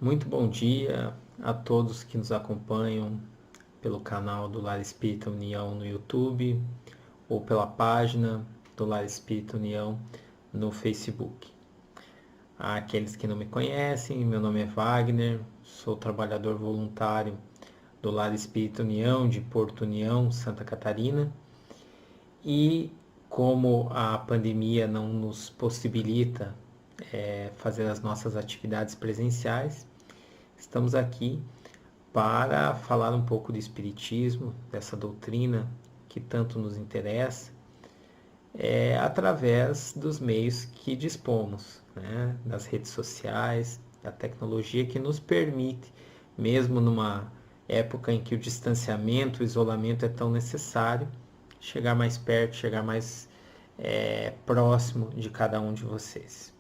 Muito bom dia a todos que nos acompanham pelo canal do Lar Espírita União no YouTube ou pela página do Lar Espírita União no Facebook. Aqueles que não me conhecem, meu nome é Wagner, sou trabalhador voluntário do Lar Espírita União de Porto União, Santa Catarina, e como a pandemia não nos possibilita fazer as nossas atividades presenciais, estamos aqui para falar um pouco do Espiritismo, dessa doutrina que tanto nos interessa, através dos meios que dispomos, né? Das redes sociais, da tecnologia que nos permite, mesmo numa época em que o distanciamento, o isolamento é tão necessário, chegar mais perto, chegar mais próximo de cada um de vocês.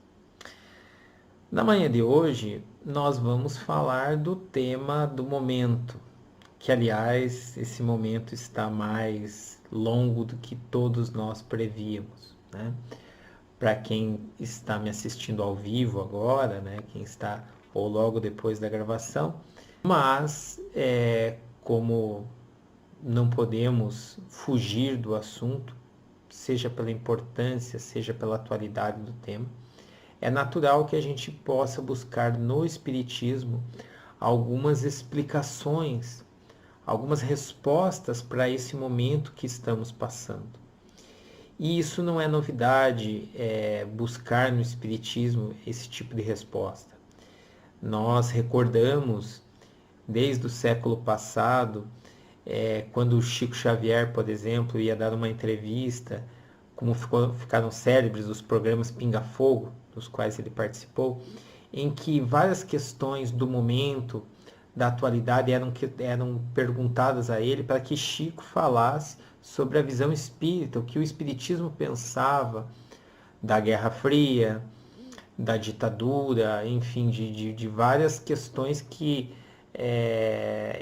Na manhã de hoje, nós vamos falar do tema do momento, que aliás, esse momento está mais longo do que todos nós prevíamos, né? Para quem está me assistindo ao vivo agora, né? Quem está ou logo depois da gravação, mas como não podemos fugir do assunto, seja pela importância, seja pela atualidade do tema, é natural que a gente possa buscar no Espiritismo algumas explicações, algumas respostas para esse momento que estamos passando. E isso não é novidade, buscar no Espiritismo esse tipo de resposta. Nós recordamos, desde o século passado, quando o Chico Xavier, por exemplo, ia dar uma entrevista, como ficaram célebres os programas Pinga Fogo, dos quais ele participou, em que várias questões do momento, da atualidade, eram perguntadas a ele para que Chico falasse sobre a visão espírita, o que o espiritismo pensava da Guerra Fria, da ditadura, enfim, de várias questões que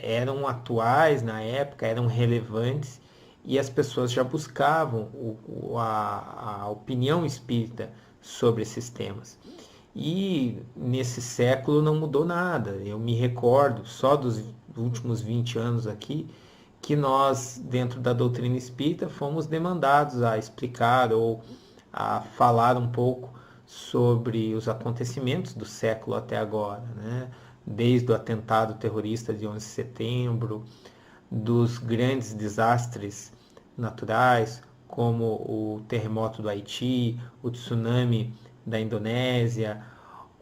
eram atuais na época, eram relevantes, e as pessoas já buscavam a opinião espírita sobre esses temas. E nesse século não mudou nada. Eu me recordo, só dos últimos 20 anos aqui, que nós, dentro da doutrina espírita, fomos demandados a explicar ou a falar um pouco sobre os acontecimentos do século até agora, né? Desde o atentado terrorista de 11 de setembro, dos grandes desastres naturais, como o terremoto do Haiti, o tsunami da Indonésia,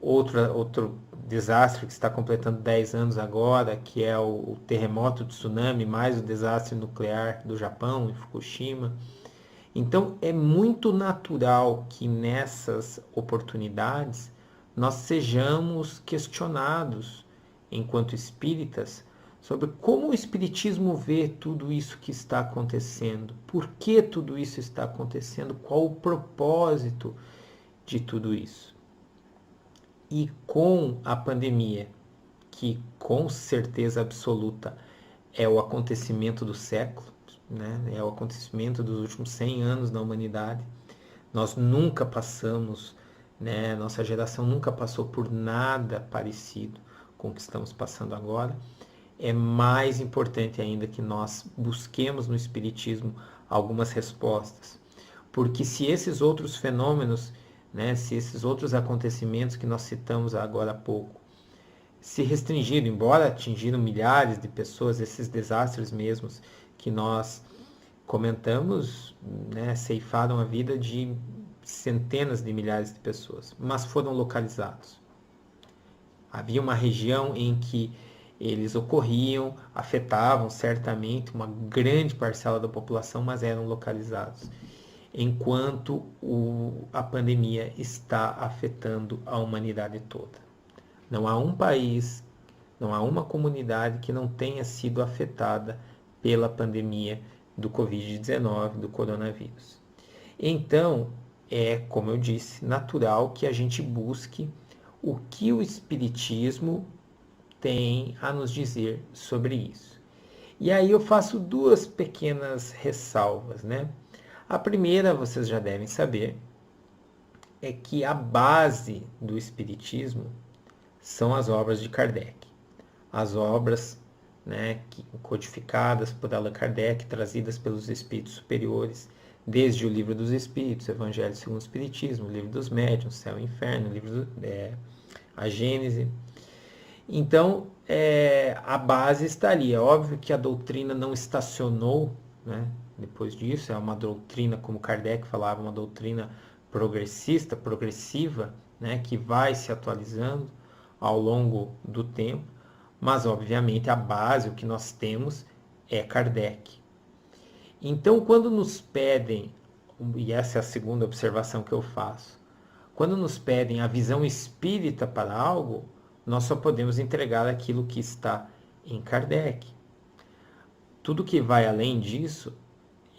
outro desastre que está completando 10 anos agora, que é o terremoto, o tsunami, mais o desastre nuclear do Japão, em Fukushima. Então, é muito natural que nessas oportunidades nós sejamos questionados, enquanto espíritas, sobre como o espiritismo vê tudo isso que está acontecendo, por que tudo isso está acontecendo, qual o propósito de tudo isso. E com a pandemia, que com certeza absoluta é o acontecimento do século, né? É o acontecimento dos últimos 100 anos da humanidade. Nós nunca passamos, né? Nossa geração nunca passou por nada parecido com o que estamos passando agora. É mais importante ainda que nós busquemos no Espiritismo algumas respostas. Porque se esses outros fenômenos, né, se esses outros acontecimentos que nós citamos agora há pouco, se restringiram, embora atingiram milhares de pessoas, esses desastres mesmos que nós comentamos, né, ceifaram a vida de centenas de milhares de pessoas, mas foram localizados. Havia uma região em que eles ocorriam, afetavam certamente uma grande parcela da população, mas eram localizados. Enquanto a pandemia está afetando a humanidade toda. Não há um país, não há uma comunidade que não tenha sido afetada pela pandemia do Covid-19, do coronavírus. Então, como eu disse, natural que a gente busque o que o Espiritismo tem a nos dizer sobre isso. E aí eu faço duas pequenas ressalvas, né? A primeira, vocês já devem saber, é que a base do Espiritismo são as obras de Kardec. As obras, codificadas por Allan Kardec, trazidas pelos espíritos superiores, desde o Livro dos Espíritos, Evangelho segundo o Espiritismo, o Livro dos Médiuns, Céu e Inferno, a Gênese. Então, a base está ali. É óbvio que a doutrina não estacionou, depois disso. É uma doutrina, como Kardec falava, uma doutrina progressista, progressiva, que vai se atualizando ao longo do tempo. Mas, obviamente, a base, o que nós temos, é Kardec. Então, quando nos pedem, e essa é a segunda observação que eu faço, quando nos pedem a visão espírita para algo, nós só podemos entregar aquilo que está em Kardec. Tudo que vai além disso,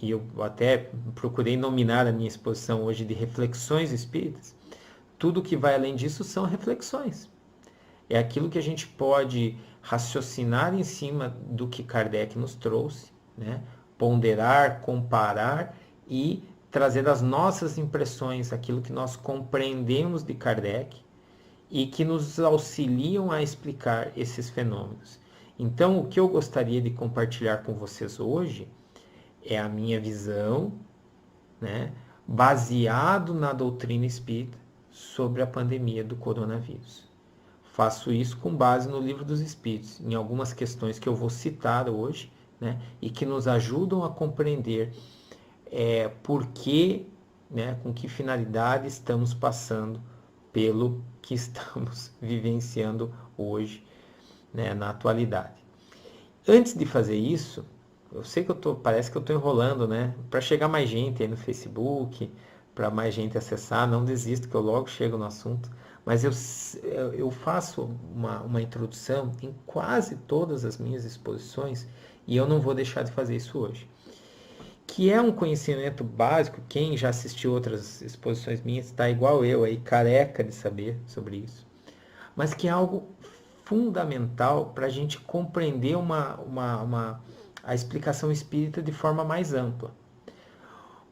e eu até procurei nominar a minha exposição hoje de reflexões espíritas, tudo que vai além disso são reflexões. É aquilo que a gente pode raciocinar em cima do que Kardec nos trouxe, ponderar, comparar e trazer as nossas impressões, aquilo que nós compreendemos de Kardec e que nos auxiliam a explicar esses fenômenos. Então, o que eu gostaria de compartilhar com vocês hoje é a minha visão, baseado na doutrina espírita sobre a pandemia do coronavírus. Faço isso com base no Livro dos Espíritos, em algumas questões que eu vou citar hoje, e que nos ajudam a compreender por que, com que finalidade estamos passando pelo que estamos vivenciando hoje, na atualidade. Antes de fazer isso, eu sei que parece que eu estou enrolando, para chegar mais gente aí no Facebook, para mais gente acessar, não desisto que eu logo chego no assunto, mas eu faço uma introdução em quase todas as minhas exposições e eu não vou deixar de fazer isso hoje. Que é um conhecimento básico, quem já assistiu outras exposições minhas está igual eu, aí careca de saber sobre isso, mas que é algo fundamental para a gente compreender a explicação espírita de forma mais ampla,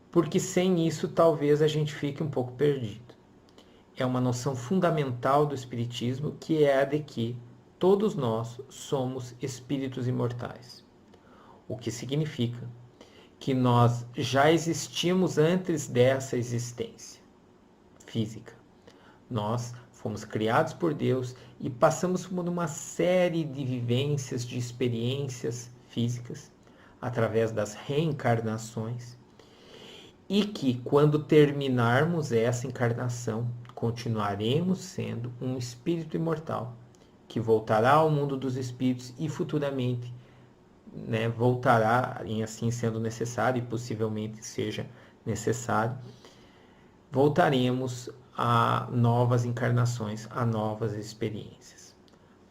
porque sem isso talvez a gente fique um pouco perdido. É uma noção fundamental do espiritismo, que é a de que todos nós somos espíritos imortais, o que significa que nós já existimos antes dessa existência física. Nós fomos criados por Deus e passamos por uma série de vivências, de experiências físicas, através das reencarnações, e que quando terminarmos essa encarnação, continuaremos sendo um espírito imortal, que voltará ao mundo dos espíritos e futuramente voltará, em assim sendo necessário, e possivelmente seja necessário, voltaremos a novas encarnações, a novas experiências.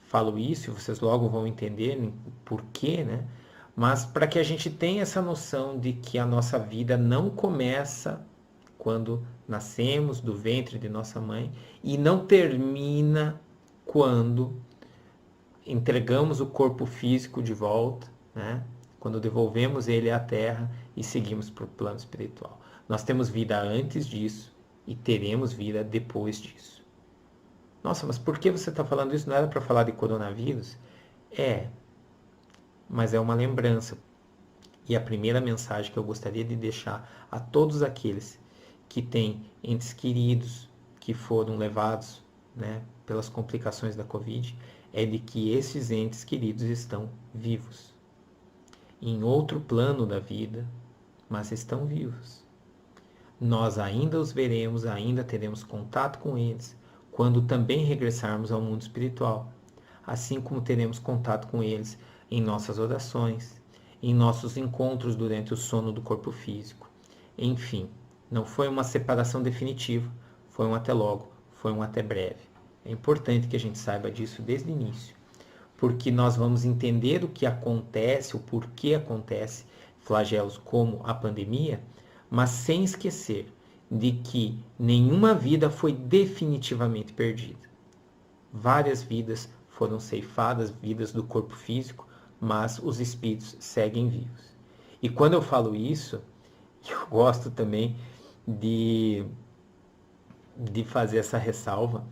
Falo isso e vocês logo vão entender por quê, mas para que a gente tenha essa noção de que a nossa vida não começa quando nascemos do ventre de nossa mãe e não termina quando entregamos o corpo físico de volta, quando devolvemos ele à Terra e seguimos para o plano espiritual. Nós temos vida antes disso e teremos vida depois disso. Nossa, mas por que você está falando isso? Não era para falar de coronavírus? Mas é uma lembrança. E a primeira mensagem que eu gostaria de deixar a todos aqueles que têm entes queridos que foram levados pelas complicações da Covid é de que esses entes queridos estão vivos. Em outro plano da vida, mas estão vivos. Nós ainda os veremos, ainda teremos contato com eles, quando também regressarmos ao mundo espiritual, assim como teremos contato com eles em nossas orações, em nossos encontros durante o sono do corpo físico. Enfim, não foi uma separação definitiva, foi um até logo, foi um até breve. É importante que a gente saiba disso desde o início, porque nós vamos entender o que acontece, o porquê acontece flagelos como a pandemia, mas sem esquecer de que nenhuma vida foi definitivamente perdida. Várias vidas foram ceifadas, vidas do corpo físico, mas os espíritos seguem vivos. E quando eu falo isso, eu gosto também de fazer essa ressalva,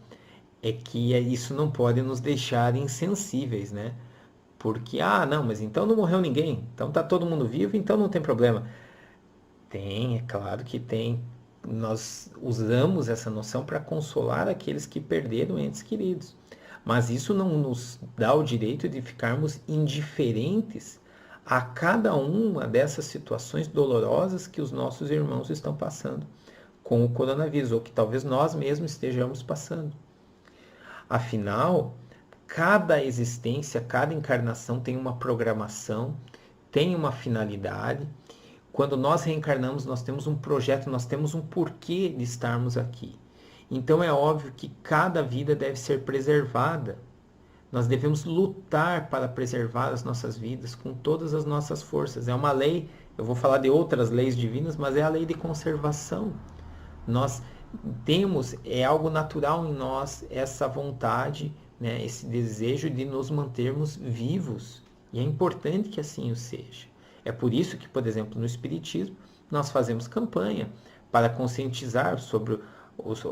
é que isso não pode nos deixar insensíveis, né? Porque, não, mas então não morreu ninguém, então tá todo mundo vivo, então não tem problema. Tem, é claro que tem. Nós usamos essa noção para consolar aqueles que perderam entes queridos. Mas isso não nos dá o direito de ficarmos indiferentes a cada uma dessas situações dolorosas que os nossos irmãos estão passando com o coronavírus, ou que talvez nós mesmos estejamos passando. Afinal, cada existência, cada encarnação tem uma programação, tem uma finalidade. Quando nós reencarnamos, nós temos um projeto, nós temos um porquê de estarmos aqui. Então é óbvio que cada vida deve ser preservada. Nós devemos lutar para preservar as nossas vidas com todas as nossas forças. É uma lei, eu vou falar de outras leis divinas, mas é a lei de conservação. Nós temos, é algo natural em nós, essa vontade, né, esse desejo de nos mantermos vivos. E é importante que assim o seja. É por isso que, por exemplo, no Espiritismo, nós fazemos campanha para conscientizar sobre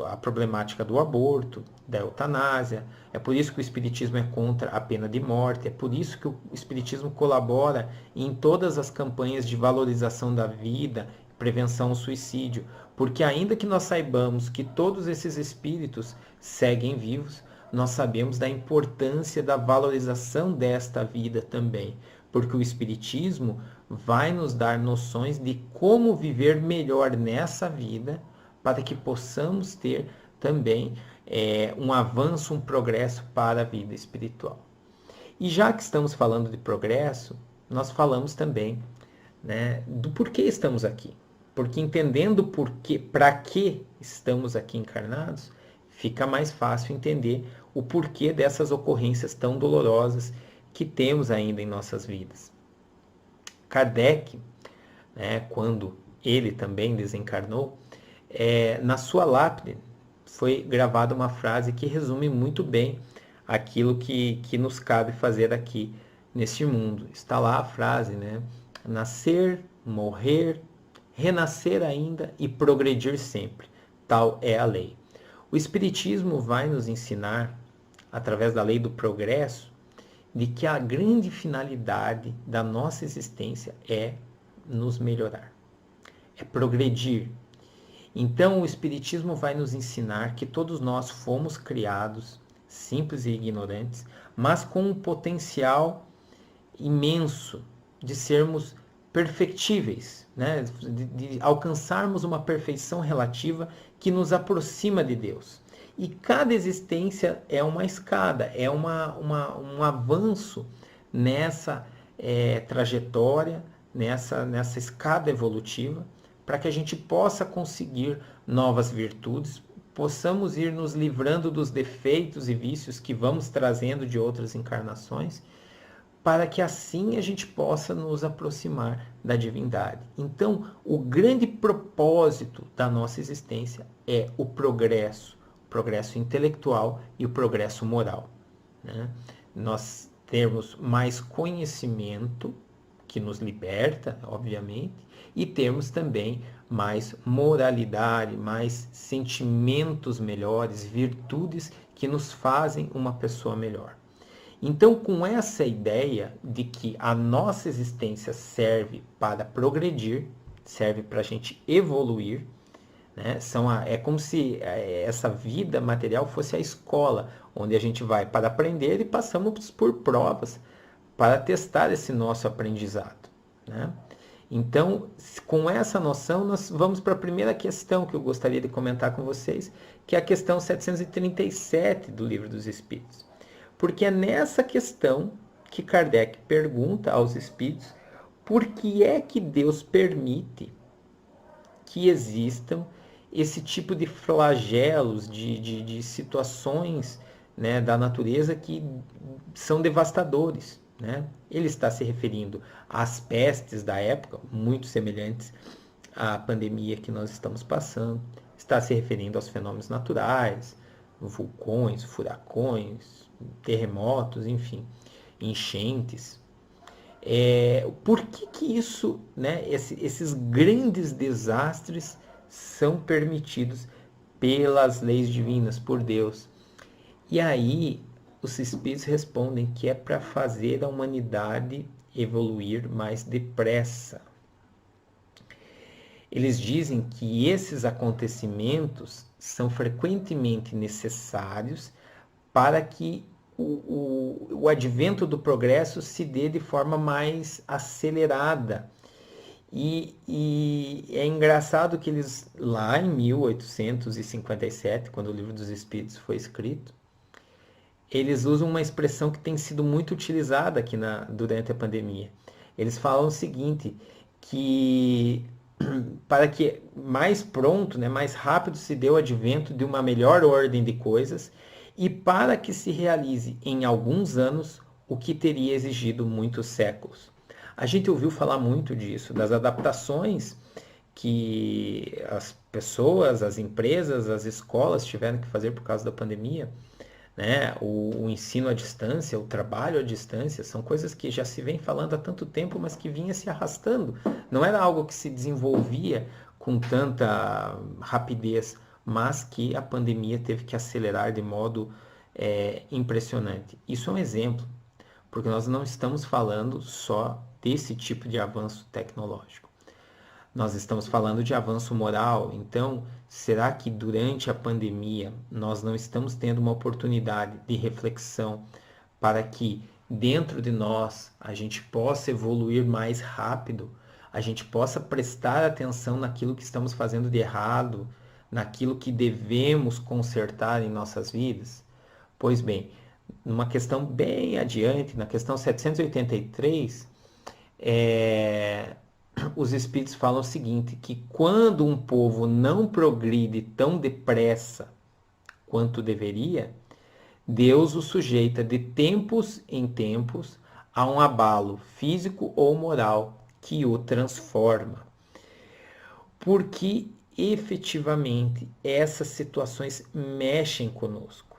a problemática do aborto, da eutanásia. É por isso que o Espiritismo é contra a pena de morte. É por isso que o Espiritismo colabora em todas as campanhas de valorização da vida, prevenção ao suicídio. Porque ainda que nós saibamos que todos esses espíritos seguem vivos, nós sabemos da importância da valorização desta vida também. Porque o Espiritismo vai nos dar noções de como viver melhor nessa vida, para que possamos ter também um avanço, um progresso para a vida espiritual. E já que estamos falando de progresso, nós falamos também, né, do porquê estamos aqui. Porque entendendo para que estamos aqui encarnados, fica mais fácil entender o porquê dessas ocorrências tão dolorosas que temos ainda em nossas vidas. Kardec, né, quando ele também desencarnou, na sua lápide foi gravada uma frase que resume muito bem aquilo que nos cabe fazer aqui neste mundo. Está lá a frase, né? Nascer, morrer, renascer ainda e progredir sempre. Tal é a lei. O Espiritismo vai nos ensinar, através da lei do progresso, de que a grande finalidade da nossa existência é nos melhorar, é progredir. Então o Espiritismo vai nos ensinar que todos nós fomos criados simples e ignorantes, mas com um potencial imenso de sermos perfectíveis, né? de alcançarmos uma perfeição relativa que nos aproxima de Deus. E cada existência é uma escada, é um avanço nessa trajetória, nessa escada evolutiva, para que a gente possa conseguir novas virtudes, possamos ir nos livrando dos defeitos e vícios que vamos trazendo de outras encarnações, para que assim a gente possa nos aproximar da divindade. Então, o grande propósito da nossa existência é o progresso intelectual e o progresso moral, né? Nós termos mais conhecimento, que nos liberta, obviamente, e termos também mais moralidade, mais sentimentos melhores, virtudes que nos fazem uma pessoa melhor. Então, com essa ideia de que a nossa existência serve para progredir, serve para a gente evoluir, né? É como se essa vida material fosse a escola, onde a gente vai para aprender e passamos por provas para testar esse nosso aprendizado, né? Então, com essa noção, nós vamos para a primeira questão que eu gostaria de comentar com vocês, que é a questão 737 do Livro dos Espíritos. Porque é nessa questão que Kardec pergunta aos espíritos por que é que Deus permite que existam esse tipo de flagelos, de situações, né, da natureza que são devastadores, né? Ele está se referindo às pestes da época, muito semelhantes à pandemia que nós estamos passando. Está se referindo aos fenômenos naturais, vulcões, furacões, terremotos, enfim, enchentes. Por que isso, né, esses grandes desastres são permitidos pelas leis divinas, por Deus? E aí os espíritos respondem que é para fazer a humanidade evoluir mais depressa. Eles dizem que esses acontecimentos são frequentemente necessários para que o advento do progresso se dê de forma mais acelerada. E é engraçado que eles, lá em 1857, quando o Livro dos Espíritos foi escrito, eles usam uma expressão que tem sido muito utilizada aqui durante a pandemia. Eles falam o seguinte, que para que mais pronto, né, mais rápido se dê o advento de uma melhor ordem de coisas e para que se realize em alguns anos o que teria exigido muitos séculos. A gente ouviu falar muito disso, das adaptações que as pessoas, as empresas, as escolas tiveram que fazer por causa da pandemia, né? O ensino à distância, o trabalho à distância, são coisas que já se vem falando há tanto tempo, mas que vinha se arrastando. Não era algo que se desenvolvia com tanta rapidez, mas que a pandemia teve que acelerar de modo impressionante. Isso é um exemplo, porque nós não estamos falando só desse tipo de avanço tecnológico. Nós estamos falando de avanço moral, então será que durante a pandemia nós não estamos tendo uma oportunidade de reflexão para que dentro de nós a gente possa evoluir mais rápido, a gente possa prestar atenção naquilo que estamos fazendo de errado, naquilo que devemos consertar em nossas vidas? Pois bem, numa questão bem adiante, na questão 783, os espíritos falam o seguinte, que quando um povo não progride tão depressa quanto deveria, Deus o sujeita de tempos em tempos a um abalo físico ou moral que o transforma. Porque efetivamente essas situações mexem conosco.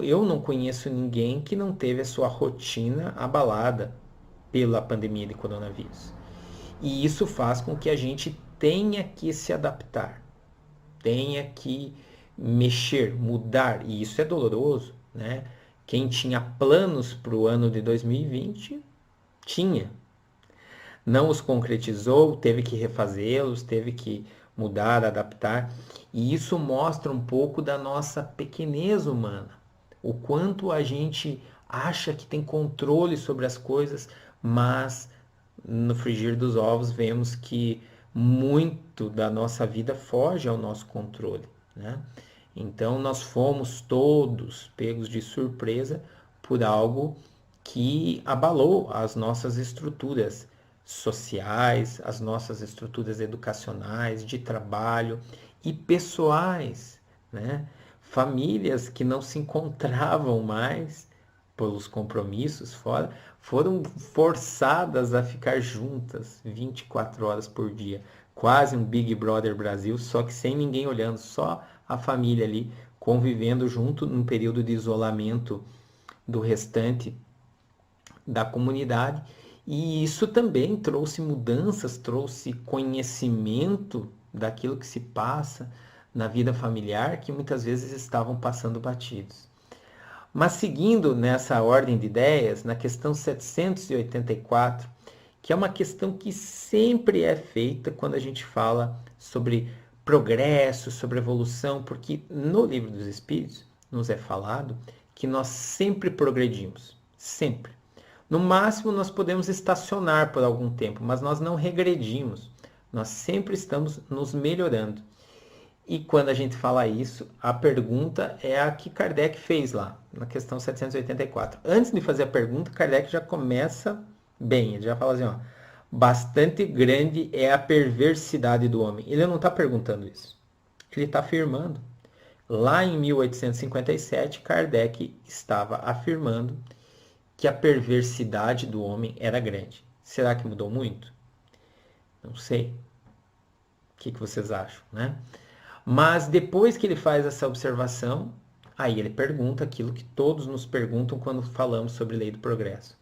Eu não conheço ninguém que não teve a sua rotina abalada pela pandemia de coronavírus. E isso faz com que a gente tenha que se adaptar, tenha que mexer, mudar, e isso é doloroso, né? Quem tinha planos para o ano de 2020, tinha. Não os concretizou, teve que refazê-los, teve que mudar, adaptar, e isso mostra um pouco da nossa pequenez humana, o quanto a gente acha que tem controle sobre as coisas, mas no frigir dos ovos vemos que muito da nossa vida foge ao nosso controle, né? Então nós fomos todos pegos de surpresa por algo que abalou as nossas estruturas sociais, as nossas estruturas educacionais, de trabalho e pessoais, né? Famílias que não se encontravam mais pelos compromissos fora, foram forçadas a ficar juntas 24 horas por dia. Quase um Big Brother Brasil, só que sem ninguém olhando, só a família ali convivendo junto num período de isolamento do restante da comunidade. E isso também trouxe mudanças, trouxe conhecimento daquilo que se passa na vida familiar, que muitas vezes estavam passando batidos. Mas seguindo nessa ordem de ideias, na questão 784, que é uma questão que sempre é feita quando a gente fala sobre progresso, sobre evolução, porque no Livro dos Espíritos nos é falado que nós sempre progredimos, sempre. No máximo nós podemos estacionar por algum tempo, mas nós não regredimos, nós sempre estamos nos melhorando. E quando a gente fala isso, a pergunta é a que Kardec fez lá, na questão 784. Antes de fazer a pergunta, Kardec já começa bem, ele já fala assim, ó, bastante grande é a perversidade do homem. Ele não está perguntando isso, ele está afirmando. Lá em 1857, Kardec estava afirmando que a perversidade do homem era grande. Será que mudou muito? Não sei. O que vocês acham, né? Mas depois que ele faz essa observação, aí ele pergunta aquilo que todos nos perguntam quando falamos sobre lei do progresso.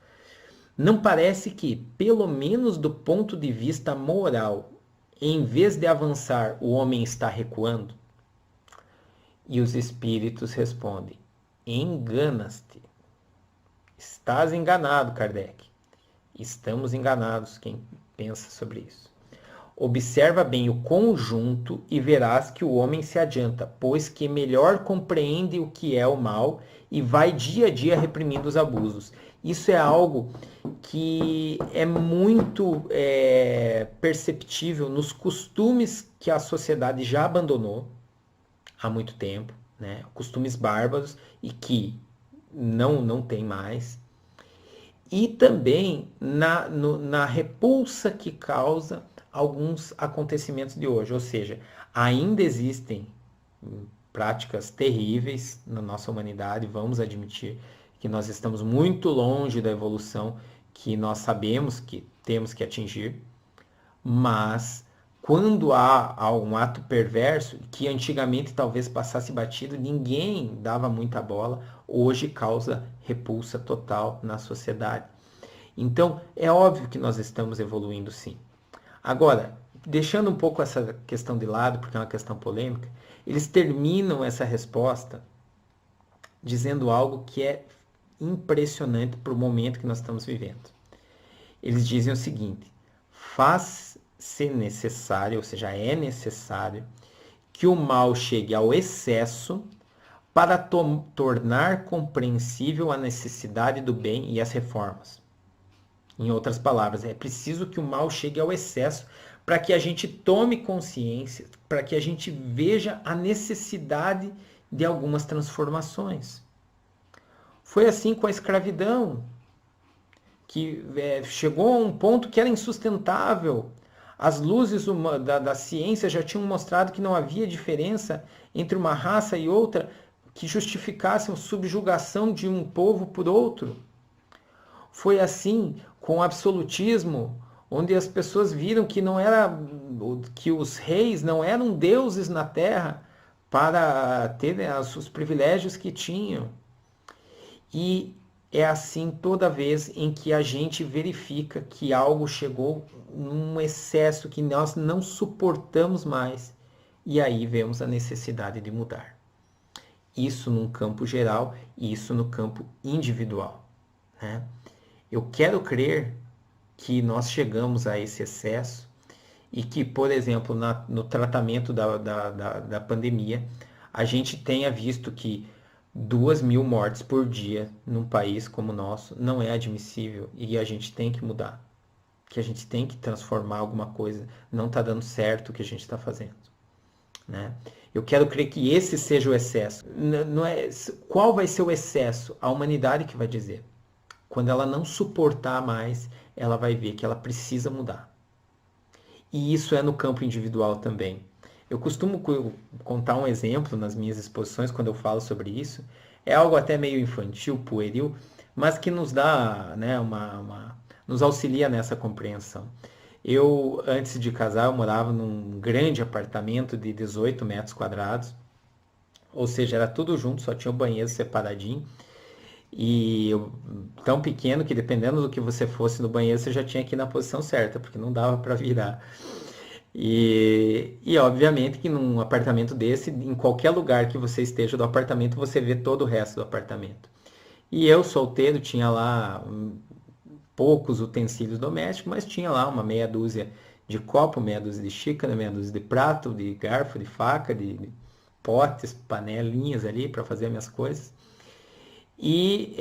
Não parece que, pelo menos do ponto de vista moral, em vez de avançar, o homem está recuando? E os espíritos respondem: enganas-te. Estás enganado, Kardec. Estamos enganados, quem pensa sobre isso. Observa bem o conjunto e verás que o homem se adianta, pois que melhor compreende o que é o mal e vai dia a dia reprimindo os abusos. Isso é algo que é muito perceptível nos costumes que a sociedade já abandonou há muito tempo, né? Costumes bárbaros e que não tem mais. E também na repulsa que causa alguns acontecimentos de hoje. Ou seja, ainda existem práticas terríveis na nossa humanidade, vamos admitir que nós estamos muito longe da evolução que nós sabemos que temos que atingir, mas quando há um ato perverso, que antigamente talvez passasse batido, ninguém dava muita bola, hoje causa repulsa total na sociedade. Então, é óbvio que nós estamos evoluindo sim. Agora, deixando um pouco essa questão de lado, porque é uma questão polêmica, eles terminam essa resposta dizendo algo que é impressionante para o momento que nós estamos vivendo. Eles dizem o seguinte: faz-se necessário, ou seja, é necessário que o mal chegue ao excesso para tornar compreensível a necessidade do bem e as reformas. Em outras palavras, é preciso que o mal chegue ao excesso para que a gente tome consciência, para que a gente veja a necessidade de algumas transformações. Foi assim com a escravidão, que chegou a um ponto que era insustentável. As luzes da ciência já tinham mostrado que não havia diferença entre uma raça e outra que justificasse a subjugação de um povo por outro. Foi assim com o absolutismo, onde as pessoas viram que não era que os reis não eram deuses na terra para ter os privilégios que tinham. E é assim toda vez em que a gente verifica que algo chegou num excesso que nós não suportamos mais, e aí vemos a necessidade de mudar. Isso num campo geral e isso no campo individual, né? Eu quero crer que nós chegamos a esse excesso e que, por exemplo, no tratamento da pandemia, a gente tenha visto que 2.000 mortes por dia num país como o nosso não é admissível e a gente tem que mudar, que a gente tem que transformar alguma coisa, não está dando certo o que a gente está fazendo, né? Eu quero crer que esse seja o excesso. Não é, qual vai ser o excesso? A humanidade que vai dizer. Quando ela não suportar mais, ela vai ver que ela precisa mudar. E isso é no campo individual também. Eu costumo contar um exemplo nas minhas exposições quando eu falo sobre isso. É algo até meio infantil, pueril, mas que nos dá, né, nos auxilia nessa compreensão. Eu, antes de casar, eu morava num grande apartamento de 18 metros quadrados, ou seja, era tudo junto, só tinha o banheiro separadinho. E tão pequeno que dependendo do que você fosse no banheiro, você já tinha que ir na posição certa, porque não dava para virar. E obviamente que num apartamento desse, em qualquer lugar que você esteja do apartamento, você vê todo o resto do apartamento. E eu, solteiro, tinha lá poucos utensílios domésticos, mas tinha lá uma meia dúzia de copo, meia dúzia de xícara, meia dúzia de prato, de garfo, de faca, de potes, panelinhas ali para fazer as minhas coisas. E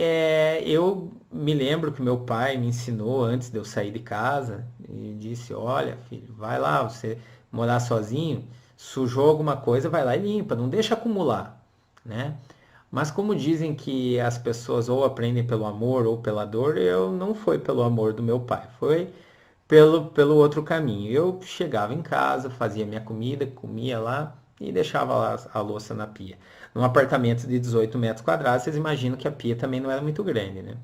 eu me lembro que meu pai me ensinou antes de eu sair de casa e disse: olha, filho, vai lá, você morar sozinho, sujou alguma coisa, vai lá e limpa, não deixa acumular, né? Mas como dizem que as pessoas ou aprendem pelo amor ou pela dor, eu não foi pelo amor do meu pai, foi pelo outro caminho. Eu chegava em casa, fazia minha comida, comia lá e deixava lá a louça na pia. Num apartamento de 18 metros quadrados, vocês imaginam que a pia também não era muito grande, né?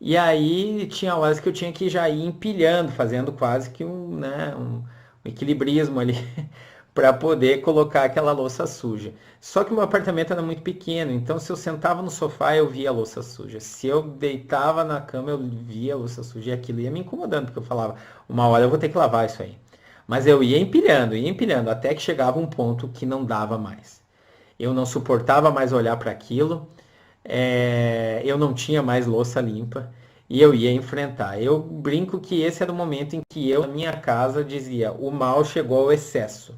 E aí tinha horas que eu tinha que já ir empilhando, fazendo quase que um equilibrismo ali para poder colocar aquela louça suja. Só que o meu apartamento era muito pequeno, então se eu sentava no sofá eu via a louça suja. Se eu deitava na cama eu via a louça suja e aquilo ia me incomodando, porque eu falava, uma hora eu vou ter que lavar isso aí. Mas eu ia empilhando, até que chegava um ponto que não dava mais. eu não suportava mais olhar para aquilo, eu não tinha mais louça limpa e eu ia enfrentar. Eu brinco que esse era o momento em que eu, na minha casa, dizia: o mal chegou ao excesso,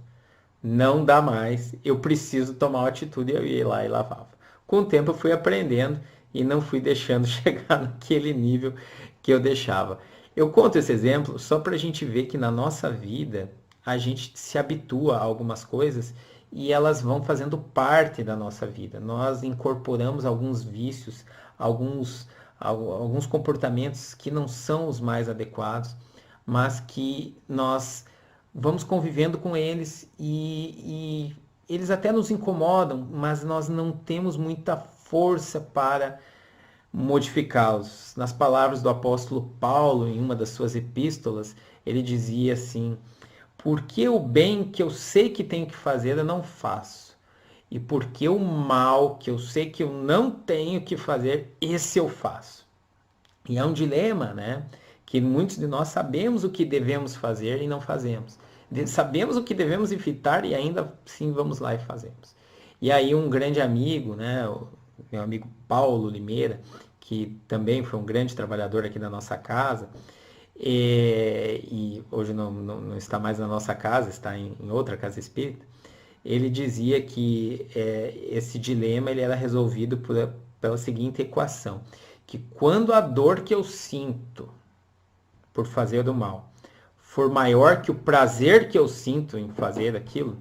não dá mais, eu preciso tomar uma atitude. Eu ia lá e lavava. Com o tempo eu fui aprendendo e não fui deixando chegar naquele nível que eu deixava. Eu conto esse exemplo só para a gente ver que na nossa vida a gente se habitua a algumas coisas e elas vão fazendo parte da nossa vida. Nós incorporamos alguns vícios, alguns comportamentos que não são os mais adequados, mas que nós vamos convivendo com eles e eles até nos incomodam, mas nós não temos muita força para modificá-los. Nas palavras do apóstolo Paulo, em uma das suas epístolas, ele dizia assim: porque o bem que eu sei que tenho que fazer eu não faço, e porque o mal que eu sei que eu não tenho que fazer, esse eu faço. E é um dilema, né? Que muitos de nós sabemos o que devemos fazer e não fazemos. Sabemos o que devemos evitar e ainda assim vamos lá e fazemos. E aí um grande amigo, né? O meu amigo Paulo Limeira, que também foi um grande trabalhador aqui na nossa casa, e hoje não está mais na nossa casa, está em outra casa espírita, ele dizia que esse dilema ele era resolvido pela seguinte equação: que quando a dor que eu sinto por fazer do mal for maior que o prazer que eu sinto em fazer aquilo,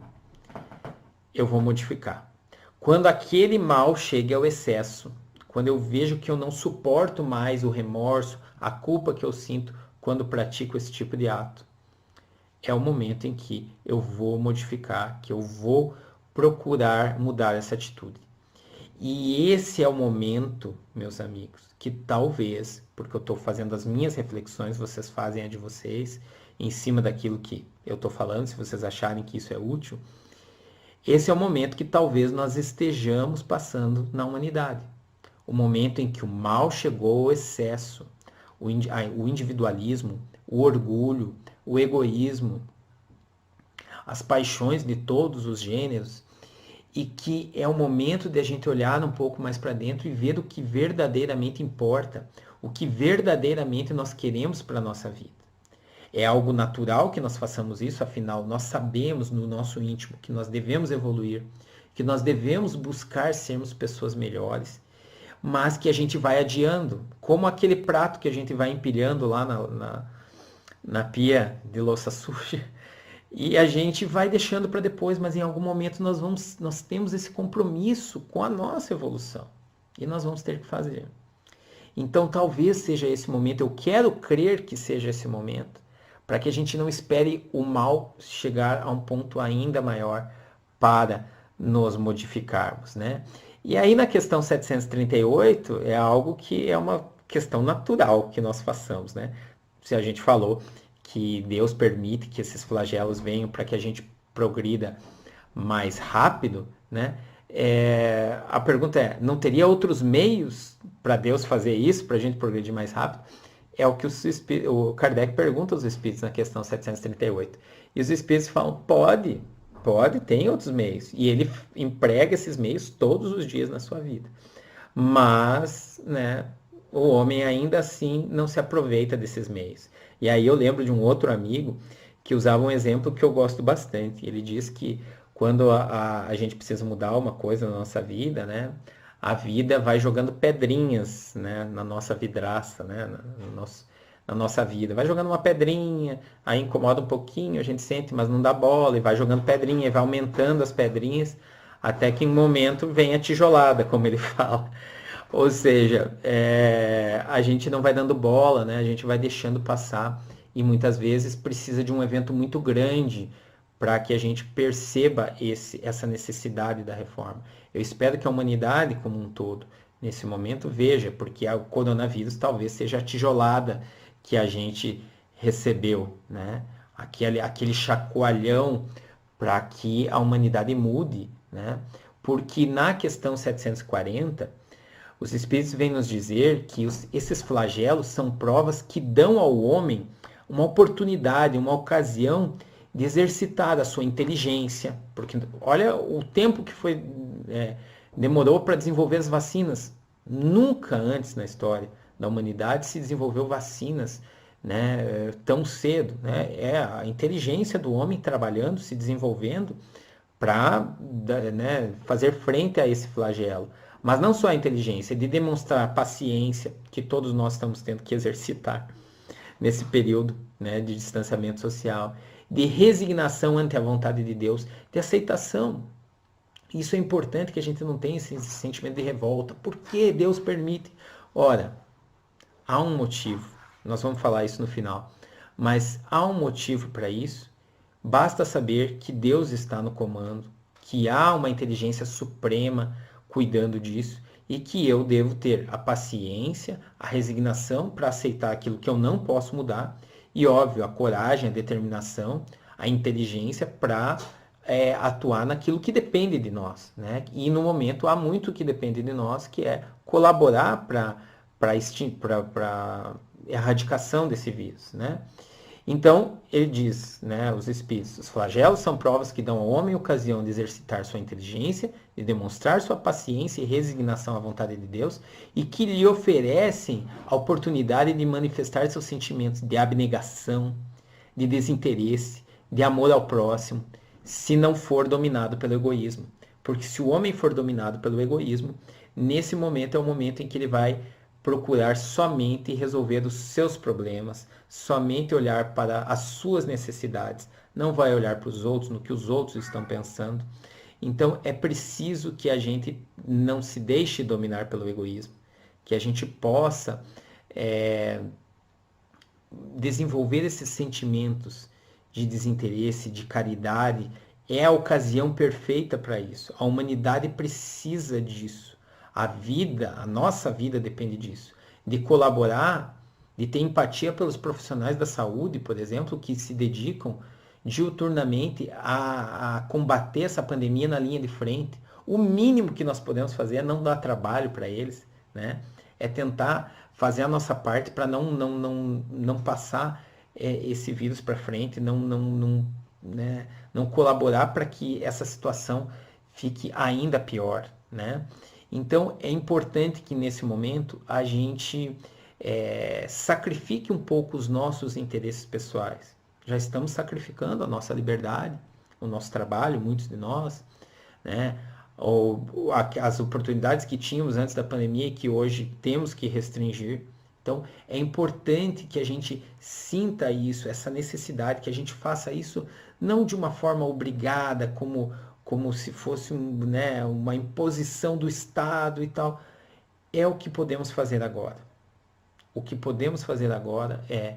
eu vou modificar. Quando aquele mal chega ao excesso, quando eu vejo que eu não suporto mais o remorso, a culpa que eu sinto quando pratico esse tipo de ato, é o momento em que eu vou modificar, que eu vou procurar mudar essa atitude. E esse é o momento, meus amigos, que talvez, porque eu estou fazendo as minhas reflexões, vocês fazem a de vocês, em cima daquilo que eu estou falando, se vocês acharem que isso é útil, esse é o momento que talvez nós estejamos passando na humanidade. O momento em que o mal chegou ao excesso, o individualismo, o orgulho, o egoísmo, as paixões de todos os gêneros, e que é o momento de a gente olhar um pouco mais para dentro e ver o que verdadeiramente importa, o que verdadeiramente nós queremos para a nossa vida. É algo natural que nós façamos isso, afinal, nós sabemos no nosso íntimo que nós devemos evoluir, que nós devemos buscar sermos pessoas melhores, mas que a gente vai adiando, como aquele prato que a gente vai empilhando lá na pia de louça suja, e a gente vai deixando para depois, mas em algum momento nós temos esse compromisso com a nossa evolução, e nós vamos ter que fazer. Então talvez seja esse momento, eu quero crer que seja esse momento, para que a gente não espere o mal chegar a um ponto ainda maior para nos modificarmos, né? E aí na questão 738 é algo que é uma questão natural que nós façamos, né? Se a gente falou que Deus permite que esses flagelos venham para que a gente progrida mais rápido, né? A pergunta é, não teria outros meios para Deus fazer isso, para a gente progredir mais rápido? É o que o Kardec pergunta aos espíritos na questão 738. E os espíritos falam, pode, tem outros meios. E ele emprega esses meios todos os dias na sua vida. Mas, né, o homem ainda assim não se aproveita desses meios. E aí eu lembro de um outro amigo que usava um exemplo que eu gosto bastante. Ele diz que quando a gente precisa mudar uma coisa na nossa vida, né, a vida vai jogando pedrinhas, né, na nossa vidraça, né, na nossa vida. Vai jogando uma pedrinha, aí incomoda um pouquinho, a gente sente, mas não dá bola, e vai jogando pedrinha, e vai aumentando as pedrinhas, até que em um momento vem a tijolada, como ele fala. Ou seja, a gente não vai dando bola, né, a gente vai deixando passar, e muitas vezes precisa de um evento muito grande para que a gente perceba essa necessidade da reforma. Eu espero que a humanidade como um todo, nesse momento, veja, porque o coronavírus talvez seja a tijolada que a gente recebeu, né? Aquele chacoalhão para que a humanidade mude, né? Porque na questão 740, os Espíritos vêm nos dizer que esses flagelos são provas que dão ao homem uma oportunidade, uma ocasião de exercitar a sua inteligência, porque olha o tempo que foi demorou para desenvolver as vacinas. Nunca antes na história da humanidade se desenvolveu vacinas, né, tão cedo. Né? É a inteligência do homem trabalhando, se desenvolvendo para, né, fazer frente a esse flagelo. Mas não só a inteligência, de demonstrar a paciência que todos nós estamos tendo que exercitar nesse período, né, de distanciamento social, de resignação ante a vontade de Deus, de aceitação. Isso é importante, que a gente não tenha esse sentimento de revolta. Por que Deus permite? Ora, há um motivo. Nós vamos falar isso no final. Mas há um motivo para isso. Basta saber que Deus está no comando, que há uma inteligência suprema cuidando disso e que eu devo ter a paciência, a resignação para aceitar aquilo que eu não posso mudar e, óbvio, a coragem, a determinação, a inteligência para atuar naquilo que depende de nós. Né? E no momento há muito que depende de nós, que é colaborar para a erradicação desse vírus. Né? Então, ele diz, né, os espíritos, os flagelos são provas que dão ao homem ocasião de exercitar sua inteligência, de demonstrar sua paciência e resignação à vontade de Deus, e que lhe oferecem a oportunidade de manifestar seus sentimentos de abnegação, de desinteresse, de amor ao próximo, se não for dominado pelo egoísmo. Porque se o homem for dominado pelo egoísmo, nesse momento é o momento em que ele vai procurar somente resolver os seus problemas, somente olhar para as suas necessidades, não vai olhar para os outros, no que os outros estão pensando. Então é preciso que a gente não se deixe dominar pelo egoísmo, que a gente possa desenvolver esses sentimentos de desinteresse, de caridade. É a ocasião perfeita para isso. A humanidade precisa disso. A vida, a nossa vida depende disso. De colaborar, de ter empatia pelos profissionais da saúde, por exemplo, que se dedicam diuturnamente a combater essa pandemia na linha de frente. O mínimo que nós podemos fazer é não dar trabalho para eles, né? É tentar fazer a nossa parte para não passar esse vírus para frente, né? Não colaborar para que essa situação fique ainda pior, né? Então, é importante que nesse momento a gente sacrifique um pouco os nossos interesses pessoais. Já estamos sacrificando a nossa liberdade, o nosso trabalho, muitos de nós, né? Ou as oportunidades que tínhamos antes da pandemia e que hoje temos que restringir. Então, é importante que a gente sinta isso, essa necessidade, que a gente faça isso não de uma forma obrigada, como se fosse uma imposição do Estado e tal. É o que podemos fazer agora. O que podemos fazer agora é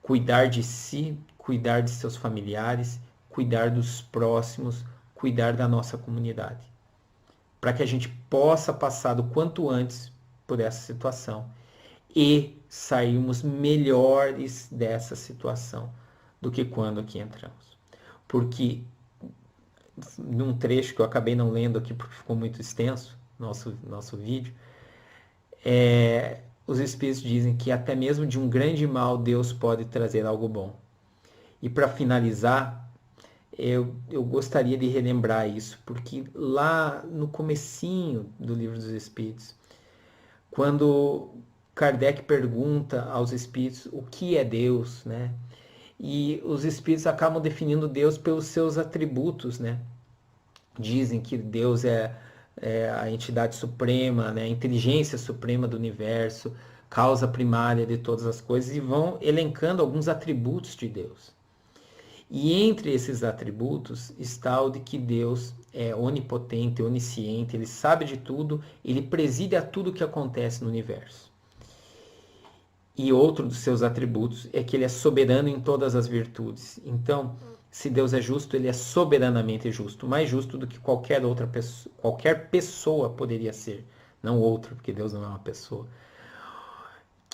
cuidar de si, cuidar de seus familiares, cuidar dos próximos, cuidar da nossa comunidade. Para que a gente possa passar o quanto antes por essa situação e sairmos melhores dessa situação do que quando aqui entramos. Porque num trecho que eu acabei não lendo aqui porque ficou muito extenso, nosso vídeo, os Espíritos dizem que até mesmo de um grande mal Deus pode trazer algo bom. E para finalizar, eu gostaria de relembrar isso, porque lá no comecinho do Livro dos Espíritos, quando Kardec pergunta aos Espíritos o que é Deus, né? E os Espíritos acabam definindo Deus pelos seus atributos, né? Dizem que Deus é a entidade suprema, né? A inteligência suprema do universo, causa primária de todas as coisas, e vão elencando alguns atributos de Deus. E entre esses atributos está o de que Deus é onipotente, onisciente, ele sabe de tudo, ele preside a tudo que acontece no universo. E outro dos seus atributos é que ele é soberano em todas as virtudes. Então, se Deus é justo, ele é soberanamente justo, mais justo do que qualquer pessoa poderia ser. Não outro, porque Deus não é uma pessoa.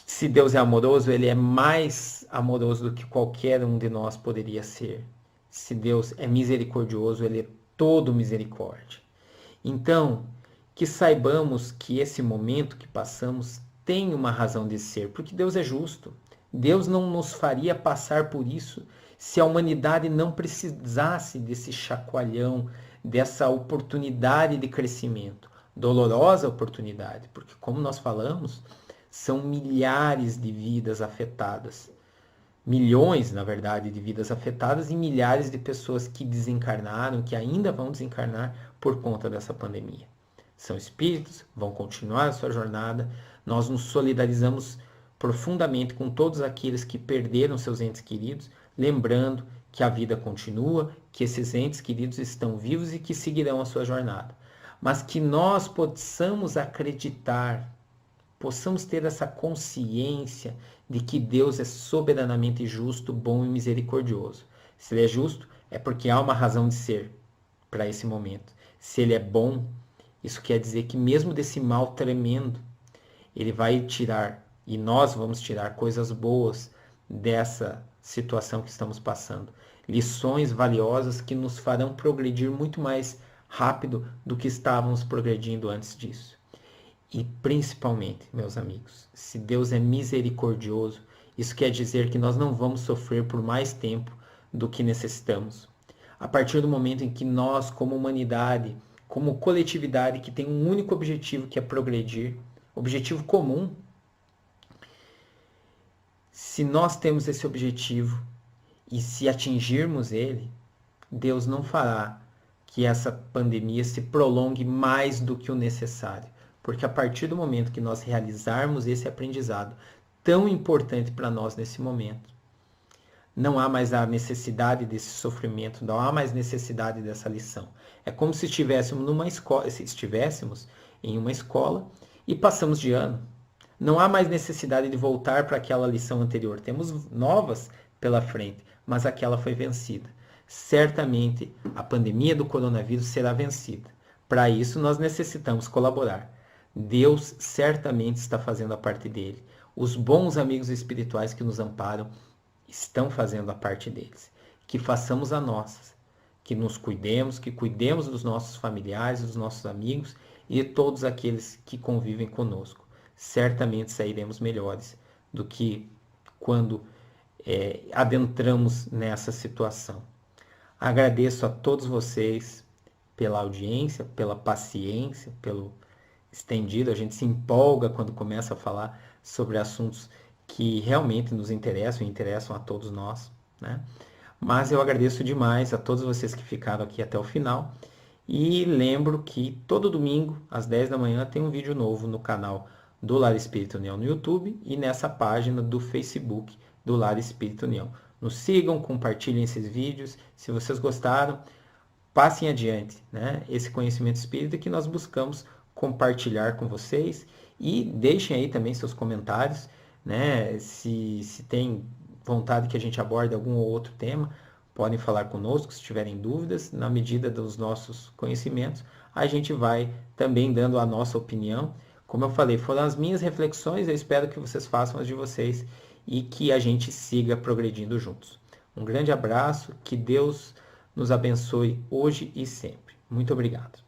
Se Deus é amoroso, ele é mais amoroso do que qualquer um de nós poderia ser. Se Deus é misericordioso, ele é todo misericórdia. Então, que saibamos que esse momento que passamos tem uma razão de ser, porque Deus é justo. Deus não nos faria passar por isso se a humanidade não precisasse desse chacoalhão, dessa oportunidade de crescimento, dolorosa oportunidade, porque como nós falamos, são milhares de vidas afetadas, milhões, na verdade, de vidas afetadas e milhares de pessoas que desencarnaram, que ainda vão desencarnar por conta dessa pandemia. São espíritos, vão continuar a sua jornada. Nós nos solidarizamos profundamente com todos aqueles que perderam seus entes queridos, lembrando que a vida continua, que esses entes queridos estão vivos e que seguirão a sua jornada. Mas que nós possamos acreditar, possamos ter essa consciência de que Deus é soberanamente justo, bom e misericordioso. Se Ele é justo, é porque há uma razão de ser para esse momento. Se Ele é bom, isso quer dizer que mesmo desse mal tremendo, Ele vai tirar, e nós vamos tirar coisas boas dessa situação que estamos passando. Lições valiosas que nos farão progredir muito mais rápido do que estávamos progredindo antes disso. E principalmente, meus amigos, se Deus é misericordioso, isso quer dizer que nós não vamos sofrer por mais tempo do que necessitamos. A partir do momento em que nós, como humanidade, como coletividade que tem um único objetivo, que é progredir, objetivo comum, se nós temos esse objetivo e se atingirmos ele, Deus não fará que essa pandemia se prolongue mais do que o necessário. Porque a partir do momento que nós realizarmos esse aprendizado tão importante para nós nesse momento, não há mais a necessidade desse sofrimento, não há mais necessidade dessa lição. É como se estivéssemos numa escola, se estivéssemos em uma escola e passamos de ano. Não há mais necessidade de voltar para aquela lição anterior. Temos novas pela frente, mas aquela foi vencida. Certamente a pandemia do coronavírus será vencida. Para isso nós necessitamos colaborar. Deus certamente está fazendo a parte dele. Os bons amigos espirituais que nos amparam estão fazendo a parte deles. Que façamos a nossa, que nos cuidemos, que cuidemos dos nossos familiares, dos nossos amigos e de todos aqueles que convivem conosco. Certamente sairemos melhores do que quando adentramos nessa situação. Agradeço a todos vocês pela audiência, pela paciência, pelo estendido. A gente se empolga quando começa a falar sobre assuntos que realmente nos interessam e interessam a todos nós, né? Mas eu agradeço demais a todos vocês que ficaram aqui até o final e lembro que todo domingo às 10 da manhã tem um vídeo novo no canal do Lar Espírita União no YouTube e nessa página do Facebook do Lar Espírita União. Nos sigam, compartilhem esses vídeos. Se vocês gostaram, passem adiante, né? Esse conhecimento espírita que nós buscamos compartilhar com vocês e deixem aí também seus comentários, né? Se tem vontade que a gente aborde algum ou outro tema, podem falar conosco se tiverem dúvidas. Na medida dos nossos conhecimentos, a gente vai também dando a nossa opinião. Como eu falei, foram as minhas reflexões, eu espero que vocês façam as de vocês e que a gente siga progredindo juntos. Um grande abraço, que Deus nos abençoe hoje e sempre. Muito obrigado.